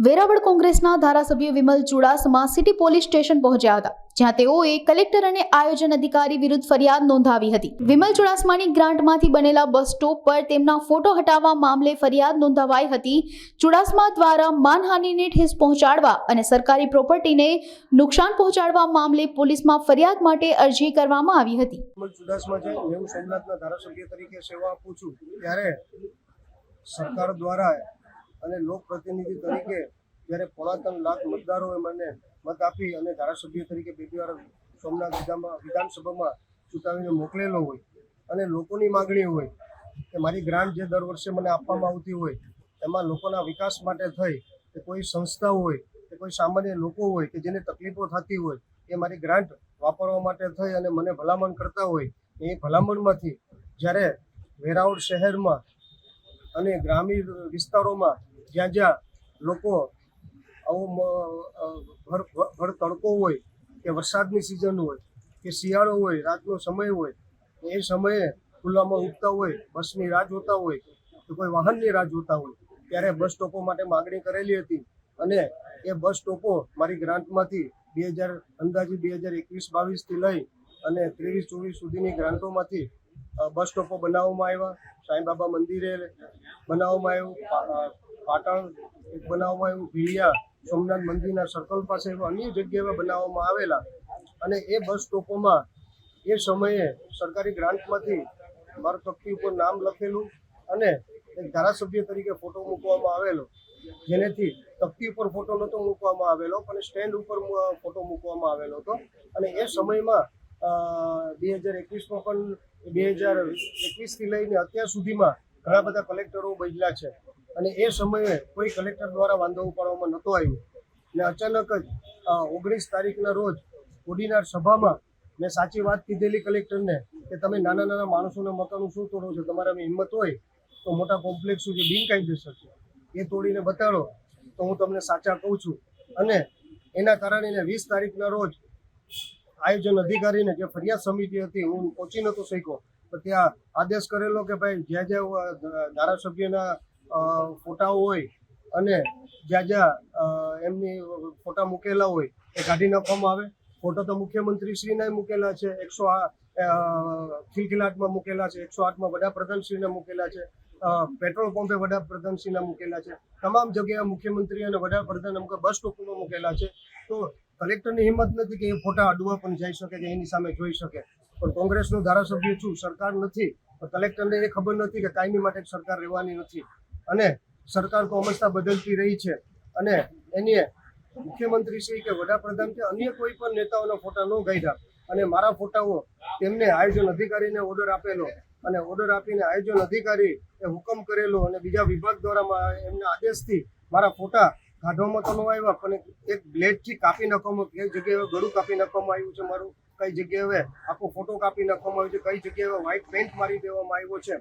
વેરાવળ કોંગ્રેસના ધારાસભ્ય Vimal Chudasama city police station પહોંચ્યા હતા, જ્યાં તેઓએ કલેક્ટર અને આયોજન અધિકારી વિરુદ્ધ ફરિયાદ નોંધાવી હતી। વિમલ ચુડાસમાની ગ્રાન્ટમાંથી બનેલા બસ સ્ટોપ પર તેમના ફોટો હટાવવા મામલે ફરિયાદ નોંધાવાઈ હતી। ચુડાસમા દ્વારા માનહાનિને ઠેસ પહોંચાડવા અને સરકારી પ્રોપર્ટીને નુકસાન પહોંચાડવા મામલે પોલીસમાં ફરિયાદ માટે અરજી કરવામાં આવી હતી। વિમલ ચુડાસમા છે, હું સોમનાથના ધારાસભ્ય તરીકે સેવા આપું છું ત્યારે સરકાર દ્વારા અને લોકપ્રતિનિધિ તરીકે જ્યારે 3.5 લાખ મતદારોએ મને મત આપી અને ધારાસભ્ય તરીકે બીજી વાર સોમનાથ વિધાનસભામાં ચૂંટાવીને મોકલેલો હોય અને લોકોની માગણી હોય કે મારી ગ્રાન્ટ જે દર વર્ષે મને આપવામાં આવતી હોય એમાં લોકોના વિકાસ માટે થઈ કે કોઈ સંસ્થા હોય કે કોઈ સામાન્ય લોકો હોય કે જેને તકલીફો થતી હોય એ મારી ગ્રાન્ટ વાપરવા માટે થઈ અને મને ભલામણ કરતા હોય એ ભલામણમાંથી જ્યારે વેરાવળ શહેરમાં અને ગ્રામીણ વિસ્તારોમાં જ્યાં લોકો આવો ભર તડકો હોય કે વરસાદની સિઝન હોય કે શિયાળો હોય, રાતનો સમય હોય, એ સમયે ખુલ્લામાં ઉગતા હોય, બસની રાહ જોતા હોય કે કોઈ વાહનની રાહ જોતા હોય ત્યારે બસ સ્ટોપો માટે માગણી કરેલી હતી અને એ બસ સ્ટોપો મારી ગ્રાન્ટમાંથી અંદાજે 2021-22થી લઈ અને 23-24 સુધીની ગ્રાન્ટોમાંથી બસ સ્ટોપો બનાવવામાં આવ્યા। સાંઈબાબા મંદિરે બનાવવામાં આવ્યું, પાટણ બનાવવામાં આવ્યું, ભીલિયા સોમનાથ મંદિરના સર્કલ પાસે અન્ય જગ્યાએ બનાવવામાં આવેલા અને એ બસ સ્ટોપોમાં એ સમયે સરકારી ગ્રાન્ટમાંથી મારું તકતી ઉપર નામ લખેલું અને એક ધારાસભ્ય તરીકે ફોટો મૂકવામાં આવેલો, જેનેથી તકતી ઉપર ફોટો નહોતો મૂકવામાં આવેલો પણ સ્ટેન્ડ ઉપર ફોટો મૂકવામાં આવેલો હતો અને એ સમયમાં 2021માં પણ 2021થી લઈને અત્યાર સુધીમાં ઘણા બધા કલેક્ટરો બદલ્યા છે અને એ સમયે કોઈ કલેક્ટર દ્વારા વાંધો ઉપાડવામાં નહોતો આવ્યો અને અચાનક જ 19 તારીખના રોજ કોડીનાર સભામાં મેં સાચી વાત કીધેલી કલેક્ટરને કે તમે નાના નાના માણસોના મકાનો શું તોડો છો, તમારામાં હિંમત હોય તો મોટા કોમ્પ્લેક્સો જે બિનકાયદેસર છે એ તોડીને બતાડો તો હું તમને સાચા કહું છું અને એના કારણે 20 તારીખના રોજ આયોજન અધિકારીને જે ફરિયાદ સમિતિ હતી હું પહોંચી નહોતો શક્યો તો ત્યાં આદેશ કરેલો કે ભાઈ જ્યાં જ્યાં ધારાસભ્યના ફોટાઓ હોય અને જ્યાં એમની ફોટા મૂકેલા હોય એ કાઢી નાખવામાં આવે। ફોટો તો મુખ્યમંત્રીશ્રીના મૂકેલા છે, 108 ખિલખિલાટમાં મૂકેલા છે, 108માં વડાપ્રધાનશ્રીને મૂકેલા છે, પેટ્રોલ પંપે વડાપ્રધાનશ્રીના મૂકેલા છે, તમામ જગ્યાએ મુખ્યમંત્રી અને વડાપ્રધાન અમુક બસ સ્ટોપમાં મૂકેલા છે। તો કલેક્ટરની હિંમત નથી કે એ ફોટા અડવા પણ જઈ શકે કે એની સામે જોઈ શકે, પણ કોંગ્રેસનો ધારાસભ્ય છું, સરકાર નથી, પણ કલેક્ટરને એ ખબર નથી કે કાયમી માટે સરકાર રહેવાની નથી અને સરકાર તો હંમેશા બદલતી રહી છે અને એની મુખ્યમંત્રી શ્રી કે વડાપ્રધાન કે અન્ય કોઈ પણ નેતાઓના ફોટા ન કાઢ્યા અને મારા ફોટાઓ તેમને આયોજન અધિકારીને ઓર્ડર આપેલો અને ઓર્ડર આપીને આયોજન અધિકારી એ હુકમ કરેલો અને બીજા વિભાગ દ્વારા એમના આદેશથી મારા ફોટા કાઢવામાં તો ન આવ્યા પણ એક બ્લેડથી કાપી નાખવામાં, કઈ જગ્યાએ ગળું કાપી નાખવામાં આવ્યું છે મારું, કઈ જગ્યાએ આખો ફોટો કાપી નાખવામાં આવ્યો છે, કઈ જગ્યાએ વ્હાઇટ પેન્ટ મારી દેવામાં આવ્યો છે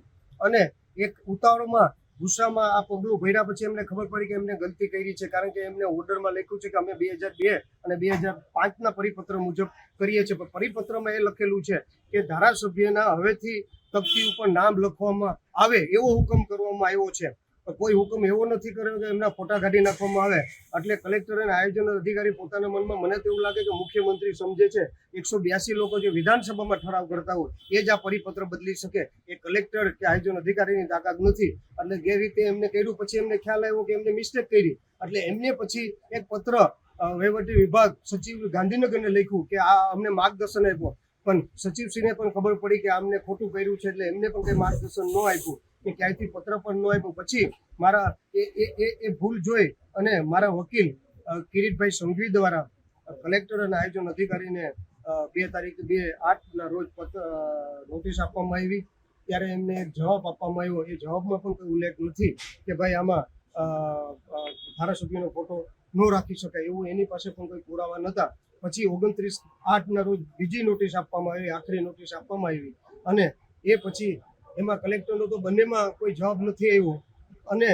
અને એક ઉતાવળમાં ગુસ્સામાં આ પગલું ભર્યા પછી એમને ખબર પડી કે એમને ગલતી કરી છે, કારણ કે એમને ઓર્ડરમાં લખ્યું છે કે અમે 2002 અને 2005ના પરિપત્ર મુજબ કરીએ છીએ, પણ પરિપત્રમાં એ લખેલું છે કે ધારાસભ્યના હવેથી તકતી ઉપર નામ લખવામાં આવે એવો હુકમ કરવામાં આવ્યો છે, પણ કોઈ હુકમ એવો નથી કર્યો કે એમના ફોટા કાઢી નાખવામાં આવે। એટલે કલેક્ટર અને આયોજન અધિકારી પોતાના મનમાં, મને તો એવું લાગે કે મુખ્યમંત્રી સમજે છે 182 લોકો જે વિધાનસભામાં ઠરાવ કરતા હોય એ જ આ પરિપત્ર બદલી શકે, એ કલેક્ટર કે આયોજન અધિકારીની તાકાત નથી। એટલે જે રીતે એમને કર્યું પછી એમને ખ્યાલ આવ્યો કે એમને મિસ્ટેક કરી, એટલે એમને પછી એક પત્ર વહીવટી વિભાગ સચિવ ગાંધીનગરને લખ્યું કે આ અમને માર્ગદર્શન આપ્યો, પણ સચિવશ્રીને પણ ખબર પડી કે આમને ખોટું કર્યું છે એટલે એમને પણ કંઈ માર્ગદર્શન ન આપ્યું કે ક્યાંયથી પત્ર પણ ન આપ્યું। પછી મારા એ ભૂલ જોઈ અને મારા વકીલ કિરીટભાઈ સંઘવી દ્વારા કલેક્ટર અને આયોજન અધિકારીને 2/8ના રોજ નોટિસ આપવામાં આવી, ત્યારે એમને એક જવાબ આપવામાં આવ્યો। એ જવાબમાં પણ કોઈ ઉલ્લેખ નથી કે ભાઈ આમાં ધારાસભ્યનો ફોટો ન રાખી શકાય એવું એની પાસે પણ કોઈ પુરાવા નહોતા। પછી 29/8ના રોજ બીજી નોટિસ આપવામાં આવી, આખરી નોટિસ આપવામાં આવી અને એ પછી એમાં કલેક્ટરનો તો બંનેમાં કોઈ જવાબ નથી આવ્યો અને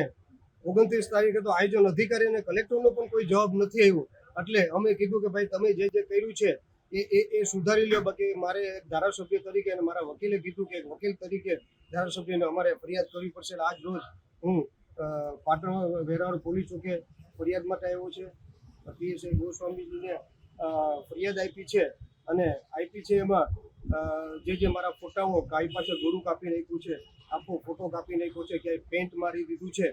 29 તારીખે તો આયોજન અધિકારી અને કલેક્ટરનો પણ કોઈ જવાબ નથી આવ્યો। એટલે અમે કીધું કે ભાઈ તમે જે કર્યું છે એ સુધારી લો, બાકી મારે એક ધારાસભ્ય તરીકે અને મારા વકીલે કીધું કે વકીલ તરીકે ધારાસભ્યને અમારે ફરિયાદ કરવી પડશે। આજ રોજ હું પાટણ વેરાવળ પોલીસ ચોકે ફરિયાદ માટે આવ્યો છે. પીએસઆઈ ગોસ્વામીજીને ફરિયાદ આપી છે અને આપી છે એમાં જે મારા ફોટાઓ ગાય પાછળ ગળું કાપી નાખ્યું છે, આખો ફોટો કાપી નાખ્યો છે, ક્યાંય પેન્ટ મારી દીધું છે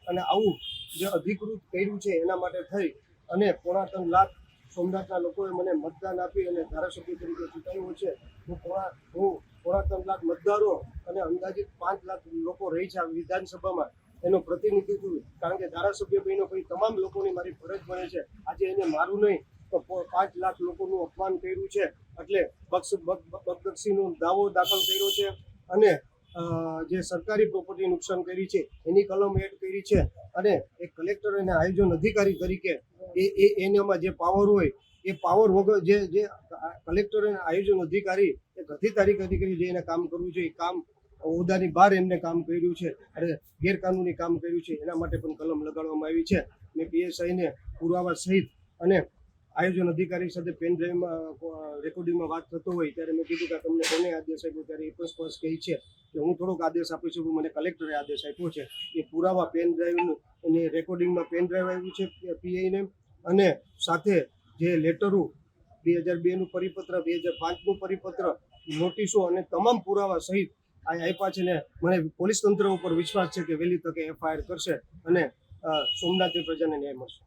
અને આવું જે અધિકૃત કર્યું છે એના માટે થઈ અને 3.5 લાખ સોમનાથના લોકોએ મને મતદાન આપી અને ધારાસભ્ય તરીકે ચૂંટાયો છે. હું 3.5 લાખ મતદારો અને અંદાજિત 5 લાખ લોકો રહી છે આ વિધાનસભામાં એનું પ્રતિનિધિત્વ, કારણ કે ધારાસભ્ય બહેનો પછી તમામ લોકોની મારી ફરજ બને છે. આજે એને મારું નહીં તો 5 લાખ લોકોનું અપમાન કર્યું છે એટલે બદનક્ષીનો દાવો દાખલ કર્યો છે અને જે સરકારી પ્રોપર્ટી નુકસાન કરી છે એની કલમ એડ કરી છે અને એક કલેક્ટર અને આયોજન અધિકારી તરીકે એનામાં જે પાવર હોય એ પાવર વગર જે કલેક્ટર અને આયોજન અધિકારી એક અધિકારી જે એને કામ કરવું છે એ કામ હોદ્દાની બહાર એમને કામ કર્યું છે અને ગેરકાનૂની કામ કર્યું છે. એના માટે પણ કલમ લગાડવામાં આવી છે. મેં પીએસઆઈને પુરાવા સહિત અને આયોજન અધિકારી સાથે પેન ડ્રાઈવમાં રેકોર્ડિંગમાં વાત થતો હોય ત્યારે મેં કીધું કે તમને કોને આદેશ આપ્યો, ત્યારે એ પણ સ્પષ્ટ કહી છે કે હું થોડોક આદેશ આપી શકું, મને કલેક્ટરે આદેશ આપ્યો છે. એ પુરાવા પેન ડ્રાઈવનું અને રેકોર્ડિંગમાં પેન ડ્રાઈવ આવ્યું છે પીઆઈને અને સાથે જે લેટરો 2002નું પરિપત્ર, 2005નું પરિપત્ર, નોટિસો અને તમામ પુરાવા સહિત આપ્યા છે ને મને પોલીસ તંત્ર ઉપર વિશ્વાસ છે કે વહેલી તકે એફઆઈઆર કરશે અને સોમનાથની પ્રજાને ન્યાય મળશે.